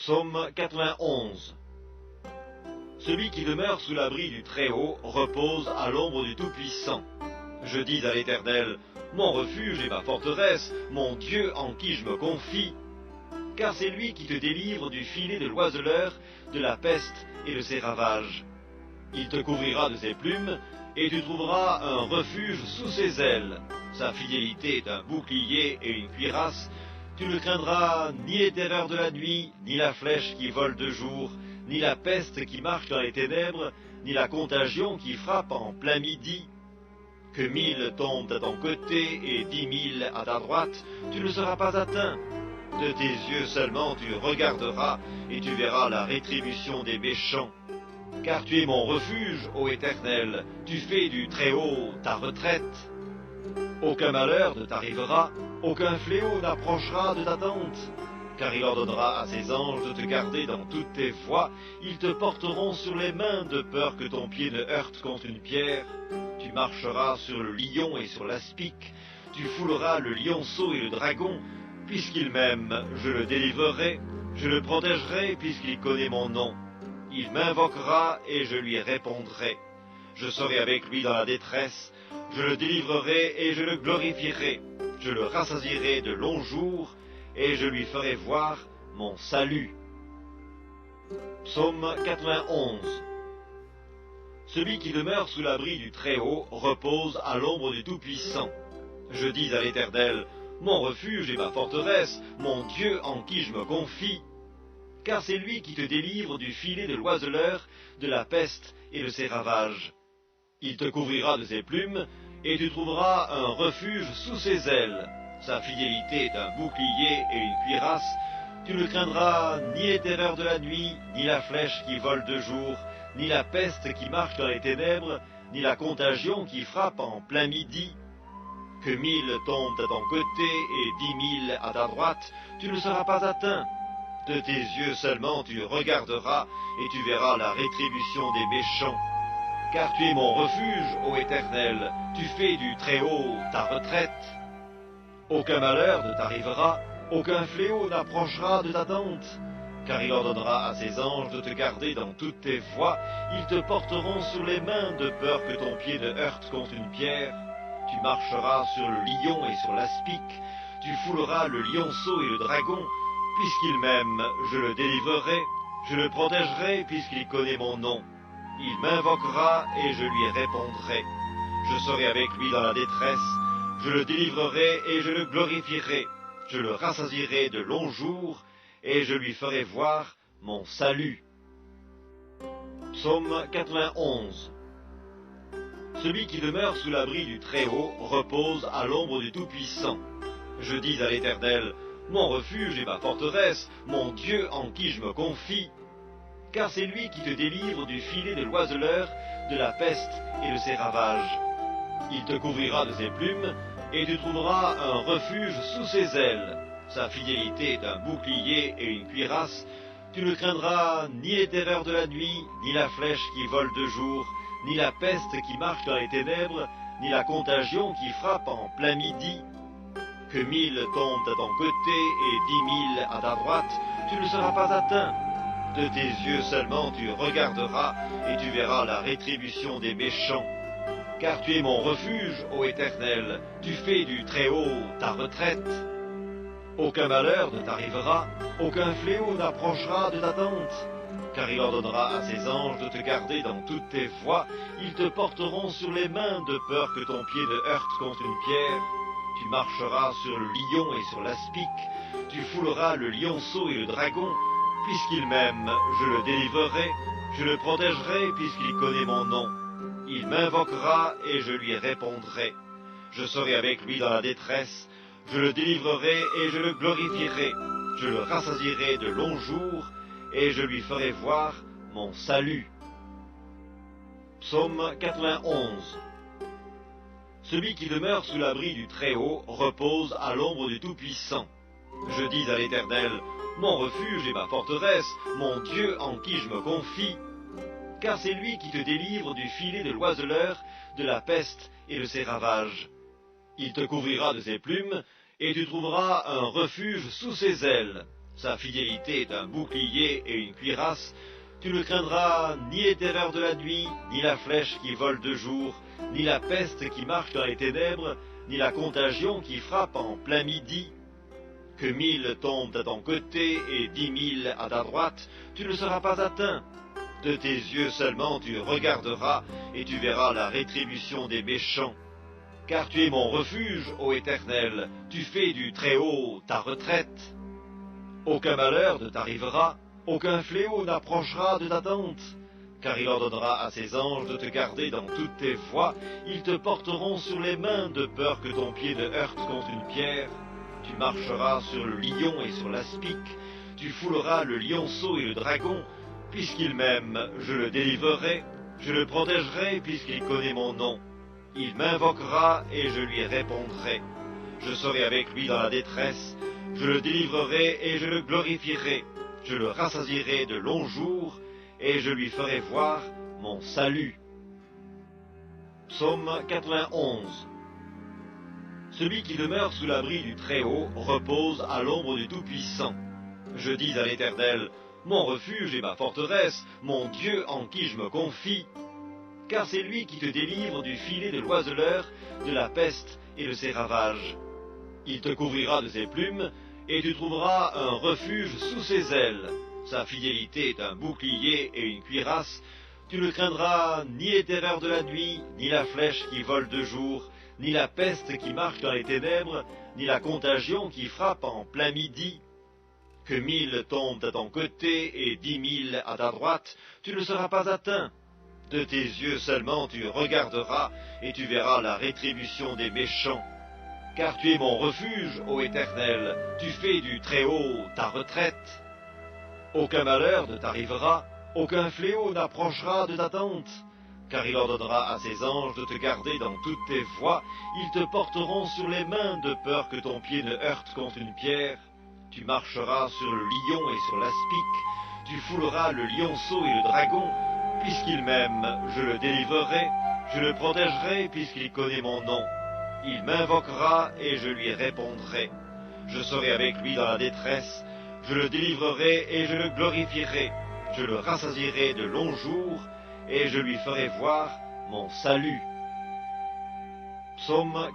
Psaume 91. Celui qui demeure sous l'abri du Très-Haut repose à l'ombre du Tout-Puissant. Je dis à l'Éternel, mon refuge et ma forteresse, mon Dieu en qui je me confie. Car c'est lui qui te délivre du filet de l'oiseleur, de la peste et de ses ravages. Il te couvrira de ses plumes, et tu trouveras un refuge sous ses ailes. Sa fidélité est un bouclier et une cuirasse. Tu ne craindras ni les terreurs de la nuit, ni la flèche qui vole de jour, ni la peste qui marche dans les ténèbres, ni la contagion qui frappe en plein midi. Que 1000 tombent à ton côté et 10 000 à ta droite, tu ne seras pas atteint. De tes yeux seulement tu regarderas, et tu verras la rétribution des méchants. Car tu es mon refuge, ô Éternel, tu fais du Très-Haut ta retraite. Aucun malheur ne t'arrivera, aucun fléau n'approchera de ta tente. Car il ordonnera à ses anges de te garder dans toutes tes voies, ils te porteront sur les mains de peur que ton pied ne heurte contre une pierre. Tu marcheras sur le lion et sur l'aspic, tu fouleras le lionceau et le dragon. Puisqu'il m'aime, je le délivrerai, je le protégerai puisqu'il connaît mon nom. Il m'invoquera et je lui répondrai. Je serai avec lui dans la détresse, je le délivrerai et je le glorifierai. Je le rassasierai de longs jours et je lui ferai voir mon salut. Psaume 91. Celui qui demeure sous l'abri du Très-Haut repose à l'ombre du Tout-Puissant. Je dis à l'Éternel, mon refuge et ma forteresse, mon Dieu en qui je me confie. Car c'est lui qui te délivre du filet de l'oiseleur, de la peste et de ses ravages. Il te couvrira de ses plumes, et tu trouveras un refuge sous ses ailes. Sa fidélité est un bouclier et une cuirasse. Tu ne craindras ni les terreurs de la nuit, ni la flèche qui vole de jour, ni la peste qui marche dans les ténèbres, ni la contagion qui frappe en plein midi. Que 1000 tombent à ton côté et 10 000 à ta droite, tu ne seras pas atteint. De tes yeux seulement tu regarderas, et tu verras la rétribution des méchants. Car tu es mon refuge, ô Éternel, tu fais du Très-Haut ta retraite. Aucun malheur ne t'arrivera, aucun fléau n'approchera de ta tente. Car il ordonnera à ses anges de te garder dans toutes tes voies, ils te porteront sur les mains de peur que ton pied ne heurte contre une pierre. Tu marcheras sur le lion et sur l'aspic, tu fouleras le lionceau et le dragon. Puisqu'il m'aime, je le délivrerai, je le protégerai puisqu'il connaît mon nom. Il m'invoquera et je lui répondrai. Je serai avec lui dans la détresse, je le délivrerai et je le glorifierai. Je le rassasierai de longs jours et je lui ferai voir mon salut. Psaume 91. Celui qui demeure sous l'abri du Très-Haut repose à l'ombre du Tout-Puissant. Je dis à l'Éternel, mon refuge et ma forteresse, mon Dieu en qui je me confie. Car c'est lui qui te délivre du filet de l'oiseleur, de la peste et de ses ravages. Il te couvrira de ses plumes, et tu trouveras un refuge sous ses ailes. Sa fidélité est un bouclier et une cuirasse. Tu ne craindras ni les terreurs de la nuit, ni la flèche qui vole de jour, ni la peste qui marche dans les ténèbres, ni la contagion qui frappe en plein midi. Que 1000 tombent à ton côté et 10 000 à ta droite, tu ne seras pas atteint. De tes yeux seulement tu regarderas, et tu verras la rétribution des méchants. Car tu es mon refuge, ô Éternel, tu fais du Très-Haut ta retraite. Aucun malheur ne t'arrivera, aucun fléau n'approchera de ta tente. Car il ordonnera à ses anges de te garder dans toutes tes voies, ils te porteront sur les mains de peur que ton pied ne heurte contre une pierre. Tu marcheras sur le lion et sur l'aspic, tu fouleras le lionceau et le dragon. Puisqu'il m'aime, je le délivrerai, je le protégerai puisqu'il connaît mon nom. Il m'invoquera et je lui répondrai. Je serai avec lui dans la détresse, je le délivrerai et je le glorifierai. Je le rassasierai de longs jours et je lui ferai voir mon salut. Psaume 91. Celui qui demeure sous l'abri du Très-Haut repose à l'ombre du Tout-Puissant. Je dis à l'Éternel, mon refuge et ma forteresse, mon Dieu en qui je me confie. Car c'est lui qui te délivre du filet de l'oiseleur, de la peste et de ses ravages. Il te couvrira de ses plumes, et tu trouveras un refuge sous ses ailes. Sa fidélité est un bouclier et une cuirasse. Tu ne craindras ni les terreurs de la nuit, ni la flèche qui vole de jour, ni la peste qui marche dans les ténèbres, ni la contagion qui frappe en plein midi. Que 1000 tombent à ton côté et 10 000 à ta droite, tu ne seras pas atteint. De tes yeux seulement tu regarderas et tu verras la rétribution des méchants. Car tu es mon refuge, ô Éternel, tu fais du Très-Haut ta retraite. Aucun malheur ne t'arrivera, aucun fléau n'approchera de ta tente. Car il ordonnera à ses anges de te garder dans toutes tes voies, ils te porteront sur les mains de peur que ton pied ne heurte contre une pierre. Tu marcheras sur le lion et sur l'aspic, tu fouleras le lionceau et le dragon. Puisqu'il m'aime, je le délivrerai, je le protégerai puisqu'il connaît mon nom. Il m'invoquera et je lui répondrai. Je serai avec lui dans la détresse, je le délivrerai et je le glorifierai. Je le rassasierai de longs jours et je lui ferai voir mon salut. Psaume 91. Celui qui demeure sous l'abri du Très-Haut repose à l'ombre du Tout-Puissant. Je dis à l'Éternel, mon refuge et ma forteresse, mon Dieu en qui je me confie. Car c'est lui qui te délivre du filet de l'oiseleur, de la peste et de ses ravages. Il te couvrira de ses plumes, et tu trouveras un refuge sous ses ailes. Sa fidélité est un bouclier et une cuirasse. Tu ne craindras ni les terreurs de la nuit, ni la flèche qui vole de jour, ni la peste qui marche dans les ténèbres, ni la contagion qui frappe en plein midi. Que 1000 tombent à ton côté et 10 000 à ta droite, tu ne seras pas atteint. De tes yeux seulement tu regarderas et tu verras la rétribution des méchants. Car tu es mon refuge, ô Éternel, tu fais du Très-Haut ta retraite. Aucun malheur ne t'arrivera, aucun fléau n'approchera de ta tente. Car il ordonnera à ses anges de te garder dans toutes tes voies, ils te porteront sur les mains de peur que ton pied ne heurte contre une pierre. Tu marcheras sur le lion et sur l'aspic, tu fouleras le lionceau et le dragon. Puisqu'il m'aime, je le délivrerai, je le protégerai puisqu'il connaît mon nom. Il m'invoquera et je lui répondrai. Je serai avec lui dans la détresse, je le délivrerai et je le glorifierai. Je le rassasierai de longs jours et je lui ferai voir mon salut. Psaume